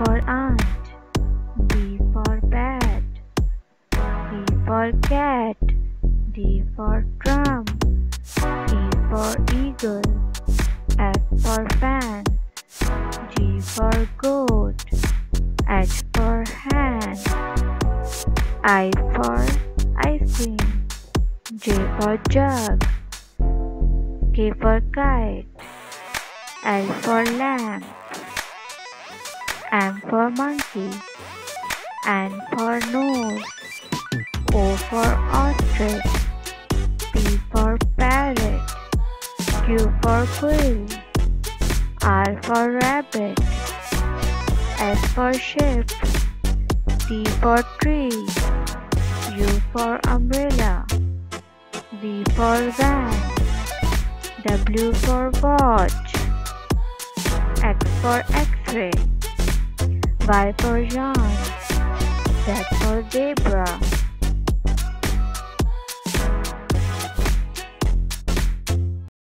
for ant, B for bat, C for cat, D for drum, E for eagle, F for fan, G for goat, H for hand, I for ice cream, J for jug, K for kite, L for lamp, M for monkey, N for nose, O for ostrich, P for parrot, Q for quill, R for rabbit, S for ship, T for tree, U for umbrella, V for van, W for watch, X for X-ray, Y for yarn, Z for zebra.